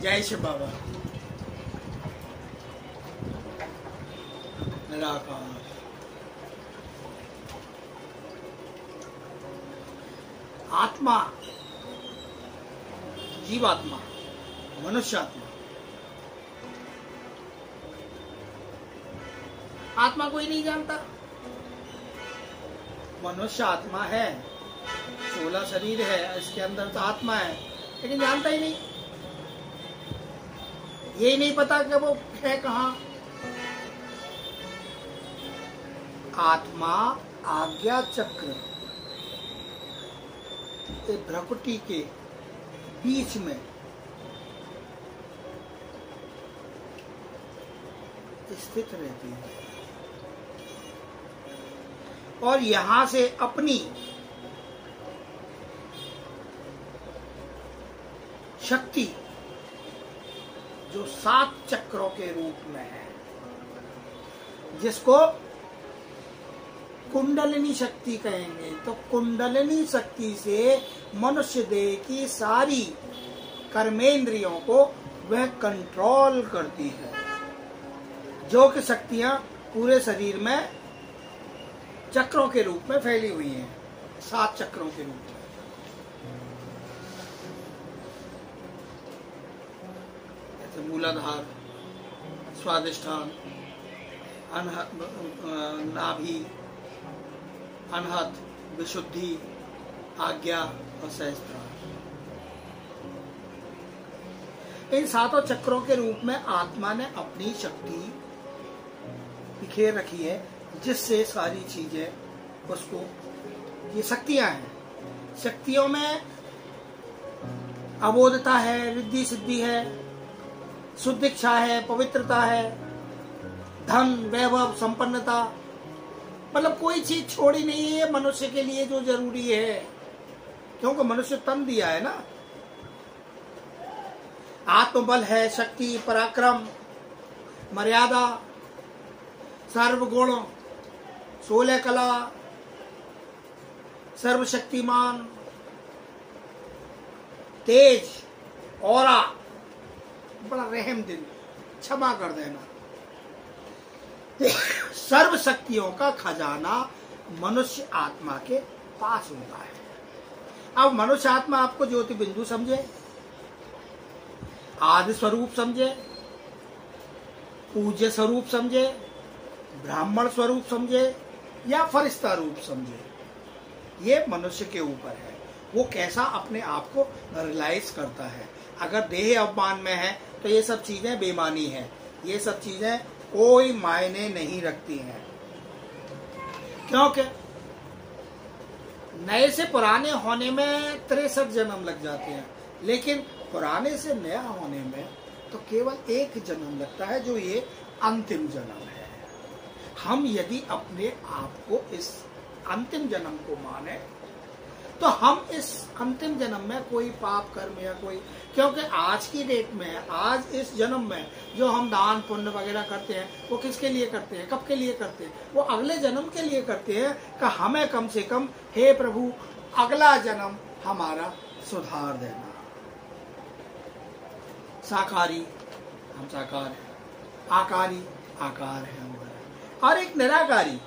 जय शिव बाबा। निराकार आत्मा, जीवात्मा, मनुष्य आत्मा, आत्मा कोई नहीं जानता। मनुष्य आत्मा है, 16 शरीर है, इसके अंदर तो आत्मा है, लेकिन जानता ही नहीं। यही नहीं पता कि वो है कहाँ। आत्मा आज्ञा चक्र भ्रकुटी के बीच में स्थित रहती है और यहां से अपनी शक्ति जो 7 चक्रों के रूप में है, जिसको कुंडलिनी शक्ति कहेंगे, तो कुंडलिनी शक्ति से मनुष्य देह की सारी कर्मेंद्रियों को वह कंट्रोल करती है, जो कि शक्तियां पूरे शरीर में चक्रों के रूप में फैली हुई हैं, 7 चक्रों के रूप में। जैसे मूलाधार, स्वादिष्ठान, नाभि, अनहत, विशुद्धि, आज्ञा और सहस्त्रार। इन 7 चक्रों के रूप में आत्मा ने अपनी शक्ति बिखेर रखी है, जिससे सारी चीजें उसको, ये शक्तियां हैं। शक्तियों में अबोधता है, रिद्धि सिद्धि है, शुद्ध इच्छा है, पवित्रता है, धन, वैभव, संपन्नता, मतलब कोई चीज छोड़ी नहीं है मनुष्य के लिए जो जरूरी है, क्योंकि मनुष्य तन दिया है ना। आत्मबल है, शक्ति, पराक्रम, मर्यादा, सर्वगुण, 16 कला, सर्वशक्तिमान, तेज, औरा, बड़ा रहम दिल, क्षमा कर देना। सर्व शक्तियों का खजाना मनुष्य आत्मा के पास होता है। अब मनुष्य आत्मा आपको ज्योति बिंदु समझे, आदि स्वरूप समझे, पूज्य स्वरूप समझे, ब्राह्मण स्वरूप समझे या फरिश्ता रूप समझे, ये मनुष्य के ऊपर है, वो कैसा अपने आप को रियलाइज करता है। अगर देह अवमान में है तो ये सब चीजें बेमानी है, ये सब चीजें कोई मायने नहीं रखती हैं, क्योंकि नए से पुराने होने में 63 जन्म लग जाते हैं, लेकिन पुराने से नया होने में तो केवल एक जन्म लगता है, जो ये अंतिम जन्म है। हम यदि अपने आप को इस अंतिम जन्म को माने तो हम इस अंतिम जन्म में कोई पाप कर्म या कोई, क्योंकि आज की डेट में, आज इस जन्म में जो हम दान पुण्य वगैरह करते हैं, वो किसके लिए करते हैं, कब के लिए करते हैं? वो अगले जन्म के लिए करते हैं कि हमें कम से कम, हे प्रभु, अगला जन्म हमारा सुधार देना। साकारी हम साकार हैं, आकारी आकार है हमारा, और एक निराकारी।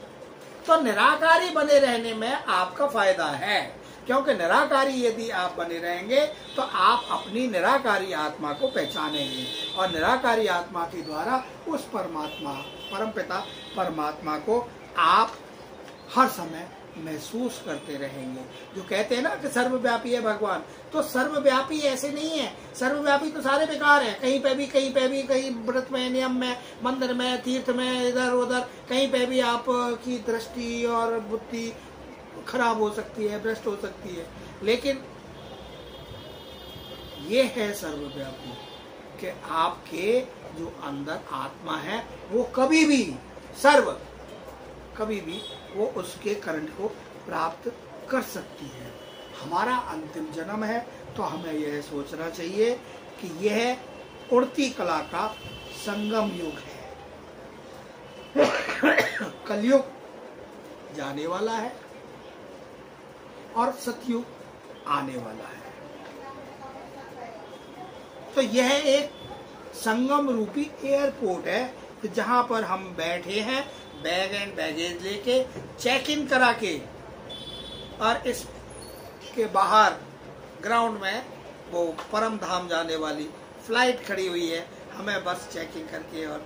तो निराकारी बने रहने में आपका फायदा है, क्योंकि निराकारी यदि आप बने रहेंगे तो आप अपनी निराकारी आत्मा को पहचानेंगे, और निराकारी आत्मा के द्वारा उस परमात्मा, परमपिता परमात्मा को आप हर समय महसूस करते रहेंगे। जो कहते हैं ना कि सर्वव्यापी है भगवान, तो सर्वव्यापी ऐसे नहीं है। सर्वव्यापी तो सारे बेकार है, कहीं पे भी कहीं व्रत में, नियम में, मंदिर में, तीर्थ में, इधर उधर कहीं पे भी आपकी दृष्टि और बुद्धि खराब हो सकती है, भ्रष्ट हो सकती है। लेकिन ये है सर्वव्यापी कि आपके जो अंदर आत्मा है वो कभी भी वो उसके करंट को प्राप्त कर सकती है। हमारा अंतिम जन्म है तो हमें यह सोचना चाहिए कि यह उड़ती कला का संगम युग है। कलयुग जाने वाला है और सतयुग आने वाला है। तो यह एक संगम रूपी एयरपोर्ट है जहां पर हम बैठे हैं बैग एंड बैगेज लेके, चेक इन करा के, और इसके बाहर ग्राउंड में वो परम धाम जाने वाली फ्लाइट खड़ी हुई है। हमें बस चेक इन करके और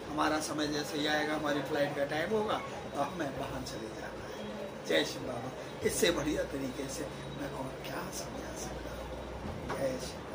हमारा समय जैसे ही आएगा, हमारी फ्लाइट का टाइम होगा तो हमें बाहर चले जाना है। जय श्री बाबा। इससे बढ़िया तरीके से मैं और क्या समझा सकता हूँ। जय श्री